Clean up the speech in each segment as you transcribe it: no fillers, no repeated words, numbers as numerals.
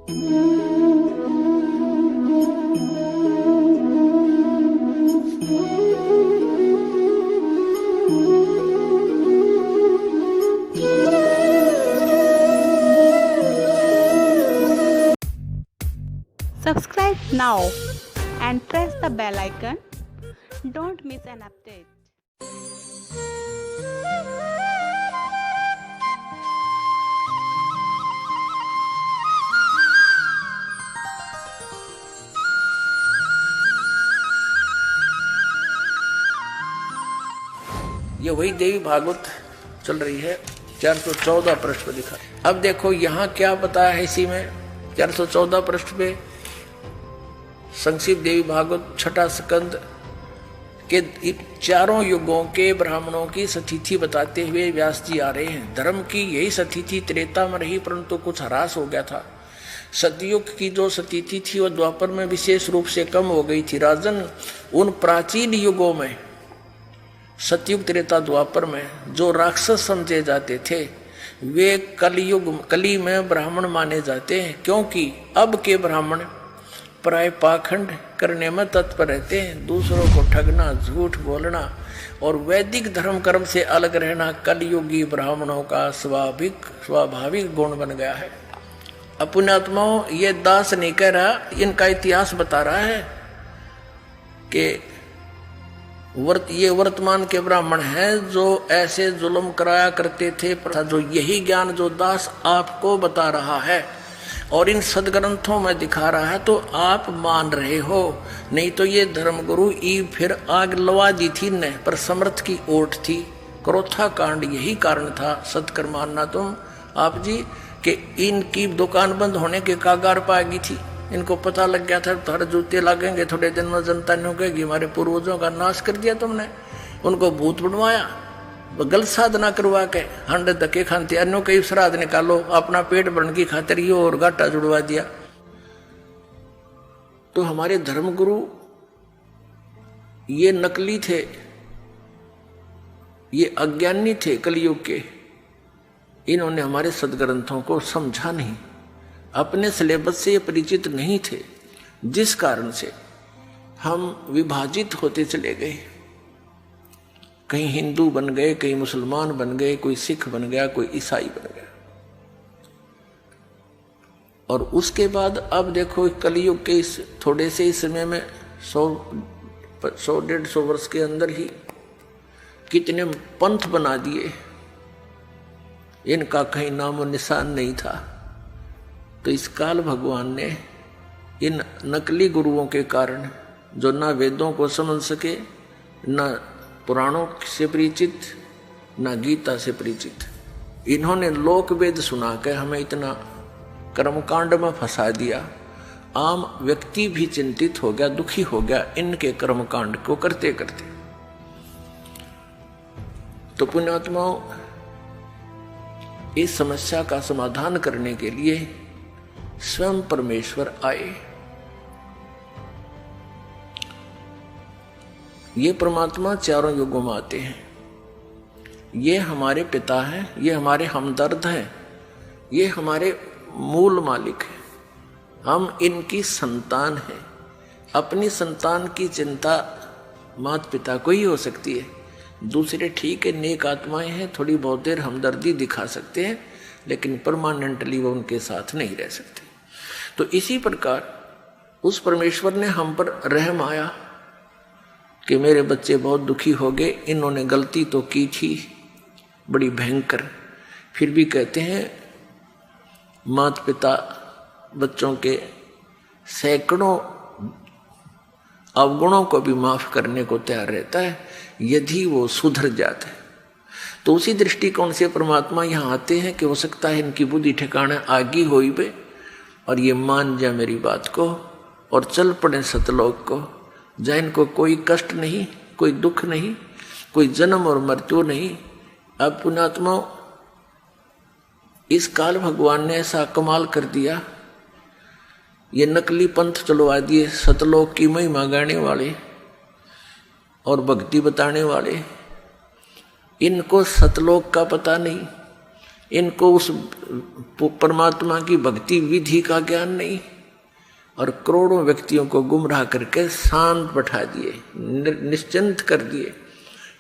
Subscribe now and press the bell icon. Don't miss an update. ये वही देवी भागवत चल रही है। 414 पृष्ठ पर लिखा। अब देखो यहाँ क्या बताया है इसी में 414 पृष्ठ पे संक्षिप्त देवी भागवत छठा स्कंद के चारों युगों के ब्राह्मणों की सतिथि बताते हुए व्यास जी आ रहे हैं। धर्म की यही सतिथि त्रेता में रही, परंतु कुछ ह्रास हो गया था। सतयुग की जो सतिथि थी वह द्वापर में विशेष रूप से कम हो गई थी। राजन, उन प्राचीन युगों में सतयुग त्रेता द्वापर में जो राक्षस समझे जाते थे वे कली में ब्राह्मण माने जाते हैं, क्योंकि अब के ब्राह्मण प्राय पाखंड करने में तत्पर रहते हैं। दूसरों को ठगना, झूठ बोलना और वैदिक धर्म कर्म से अलग रहना कलयुगी ब्राह्मणों का स्वाभाविक गुण बन गया है। पुण्यात्माओं, ये दास नहीं कह रहा, इनका इतिहास बता रहा है कि ये वर्तमान के ब्राह्मण हैं जो ऐसे जुल्म कराया करते थे। जो यही ज्ञान जो दास आपको बता रहा है और इन सदग्रंथों में दिखा रहा है तो आप मान रहे हो, नहीं तो ये धर्मगुरु फिर आग लवा दी थी न, पर समर्थ की ओट थी। क्रोथा कांड यही कारण था। सत्कर मानना तुम आप जी कि इनकी दुकान बंद होने के कागार पा गई थी। इनको पता लग गया था तुम्हारे जूते लगेंगे, थोड़े दिन में जनता ने कहेगी हमारे पूर्वजों का नाश कर दिया तुमने, उनको भूत बनवाया, गलत साधना करवा के हंड धक्के खाते, अन्यों के श्राद्ध निकालो, अपना पेट भरने की खातिर ये और घाटा जुड़वा दिया। तो हमारे धर्मगुरु ये नकली थे, ये अज्ञानी थे कलयुग के। इन्होंने हमारे सदग्रंथों को समझा नहीं, अपने सिलेबस से ये परिचित नहीं थे, जिस कारण से हम विभाजित होते चले गए। कहीं हिंदू बन गए, कहीं मुसलमान बन गए, कोई सिख बन गया, कोई ईसाई बन गया। और उसके बाद अब देखो कलयुग के इस थोड़े से ही समय में 100-150 वर्ष के अंदर ही कितने पंथ बना दिए, इनका कहीं नामो निशान नहीं था। तो इस काल भगवान ने इन नकली गुरुओं के कारण, जो ना वेदों को समझ सके, ना पुराणों से परिचित, ना गीता से परिचित, इन्होंने लोक वेद सुनाकर हमें इतना कर्मकांड में फंसा दिया। आम व्यक्ति भी चिंतित हो गया, दुखी हो गया इनके कर्मकांड को करते करते। तो पुण्यात्माओं, इस समस्या का समाधान करने के लिए स्वयं परमेश्वर आए। ये परमात्मा चारों युगों में आते हैं। ये हमारे पिता हैं, ये हमारे हमदर्द हैं, ये हमारे मूल मालिक हैं। हम इनकी संतान हैं। अपनी संतान की चिंता माता पिता को ही हो सकती है। दूसरे ठीक है, नेक आत्माएं हैं, थोड़ी बहुत देर हमदर्दी दिखा सकते हैं, लेकिन परमानेंटली वो उनके साथ नहीं रह सकते। तो इसी प्रकार उस परमेश्वर ने हम पर रहम आया कि मेरे बच्चे बहुत दुखी हो गए, इन्होंने गलती तो की थी बड़ी भयंकर, फिर भी कहते हैं माता पिता बच्चों के सैकड़ों अवगुणों को भी माफ करने को तैयार रहता है यदि वो सुधर जाते हैं। तो उसी दृष्टिकोण से परमात्मा यहाँ आते हैं कि हो सकता है इनकी बुद्धि ठिकाना आगी होई पे और ये मान जाए मेरी बात को और चल पड़े सतलोक को, जहाँ इनको कोई कष्ट नहीं, कोई दुख नहीं, कोई जन्म और मृत्यु नहीं। अब पुण्यात्मा, इस काल भगवान ने ऐसा कमाल कर दिया, ये नकली पंथ चलवा दिए, सतलोक की महिमा गाने वाले और भक्ति बताने वाले। इनको सतलोक का पता नहीं, इनको उस परमात्मा की भक्ति विधि का ज्ञान नहीं, और करोड़ों व्यक्तियों को गुमराह करके शांत बैठा दिए, निश्चिंत कर दिए।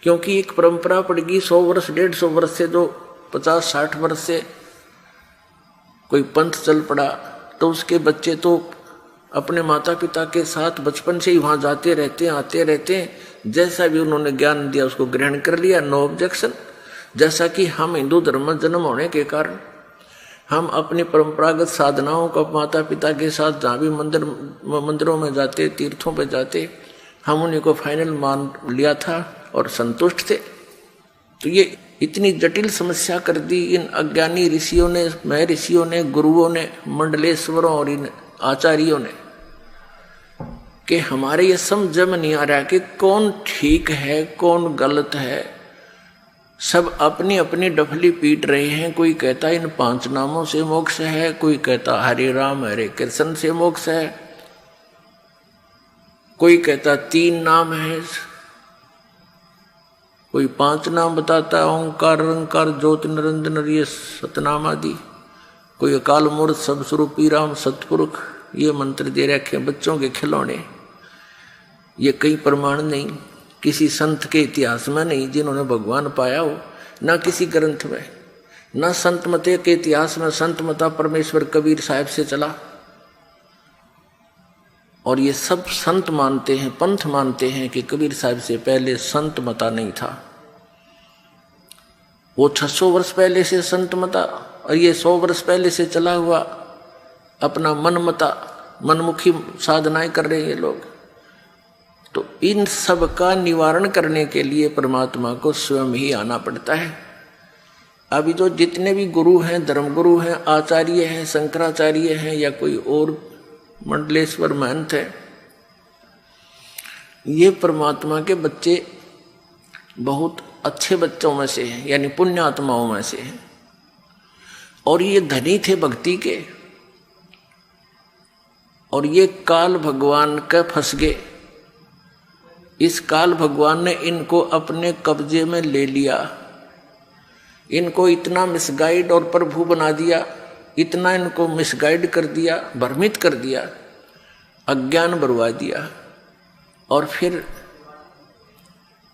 क्योंकि एक परंपरा पड़ेगी 100 वर्ष 150 वर्ष से, जो 50-60 वर्ष से कोई पंथ चल पड़ा, तो उसके बच्चे तो अपने माता पिता के साथ बचपन से ही वहां जाते रहते हैं, आते रहते हैं। जैसा भी उन्होंने ज्ञान दिया उसको ग्रहण कर लिया, नो ऑब्जेक्शन। जैसा कि हम हिंदू धर्म में जन्म होने के कारण हम अपनी परंपरागत साधनाओं को माता पिता के साथ जहाँ भी मंदिरों में जाते, तीर्थों पे जाते, हम उन्हीं को फाइनल मान लिया था और संतुष्ट थे। तो ये इतनी जटिल समस्या कर दी इन अज्ञानी ऋषियों ने, महर्षियों ने, गुरुओं ने, मंडलेश्वरों और इन आचार्यों ने, कि हमारे ये समझ में नहीं आ रहा कि कौन ठीक है कौन गलत है। सब अपनी अपनी डफली पीट रहे हैं। कोई कहता इन 5 नामों से मोक्ष है, कोई कहता हरे राम हरे कृष्ण से मोक्ष है, कोई कहता 3 नाम है, कोई 5 नाम बताता है, ओंकार रंकार ज्योति निरंजन ये सतनाम आदि, कोई अकाल मूर्त सब स्वरूपी राम सतपुरुष ये मंत्र दे रखे बच्चों के खिलौने। ये कई प्रमाण नहीं, किसी संत के इतिहास में नहीं जिन्होंने भगवान पाया हो, ना किसी ग्रंथ में, ना संत मते के इतिहास में संत मता परमेश्वर कबीर साहब से चला। और ये सब संत मानते हैं, पंथ मानते हैं कि कबीर साहब से पहले संत मता नहीं था। वो 600 वर्ष पहले से संत मता, और ये 100 वर्ष पहले से चला हुआ अपना मन मता, मनमुखी साधनाएं कर रहे हैं ये लोग। तो इन सब का निवारण करने के लिए परमात्मा को स्वयं ही आना पड़ता है। अभी जो जितने भी गुरु हैं, धर्मगुरु हैं, आचार्य हैं, शंकराचार्य हैं या कोई और मंडलेश्वर महंत है, ये परमात्मा के बच्चे बहुत अच्छे बच्चों में से हैं, यानी पुण्य आत्माओं में से हैं। और ये धनी थे भक्ति के, और ये काल भगवान का फंस गए। इस काल भगवान ने इनको अपने कब्जे में ले लिया, इनको इतना मिसगाइड और प्रभु बना दिया, इतना इनको मिसगाइड कर दिया, भ्रमित कर दिया, अज्ञान बरवा दिया। और फिर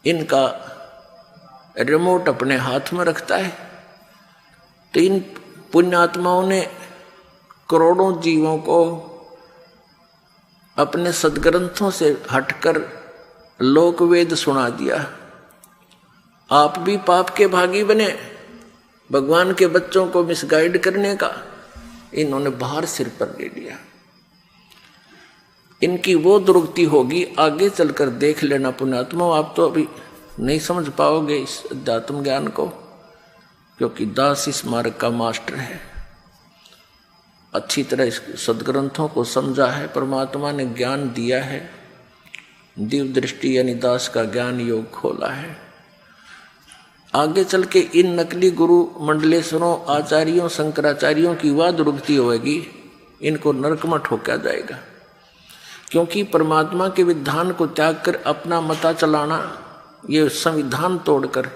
इनका रिमोट अपने हाथ में रखता है। तो इन पुण्यात्माओं ने करोड़ों जीवों को अपने सदग्रंथों से हटकर लोक वेद सुना दिया। आप भी पाप के भागी बने, भगवान के बच्चों को मिसगाइड करने का इन्होंने भार सिर पर ले लिया। इनकी वो दुर्गति होगी, आगे चलकर देख लेना पुण्यात्मा। आप तो अभी नहीं समझ पाओगे इस अध्यात्म ज्ञान को, क्योंकि दास इस मार्ग का मास्टर है, अच्छी तरह इस सदग्रंथों को समझा है, परमात्मा ने ज्ञान दिया है, दिव्य दृष्टि यानी दास का ज्ञान योग खोला है। आगे चल के इन नकली गुरु मंडलेश्वरों, आचार्यों, शंकराचार्यों की वह दुर्गति होगी, इनको नरक में ठोका जाएगा। क्योंकि परमात्मा के विधान को त्याग कर अपना मता चलाना, ये संविधान तोड़कर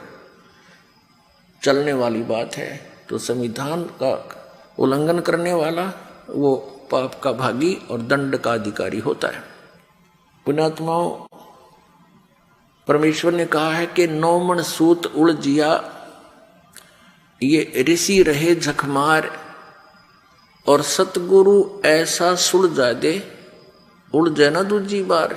चलने वाली बात है। तो संविधान का उल्लंघन करने वाला वो पाप का भागी और दंड का अधिकारी होता है। पुण्यात्माओं, परमेश्वर ने कहा है कि 9 मन सूत उलझिया, ये ऋषि रहे झकमार, और सतगुरु ऐसा सुलझा दे, उलझे ना दूजी बार।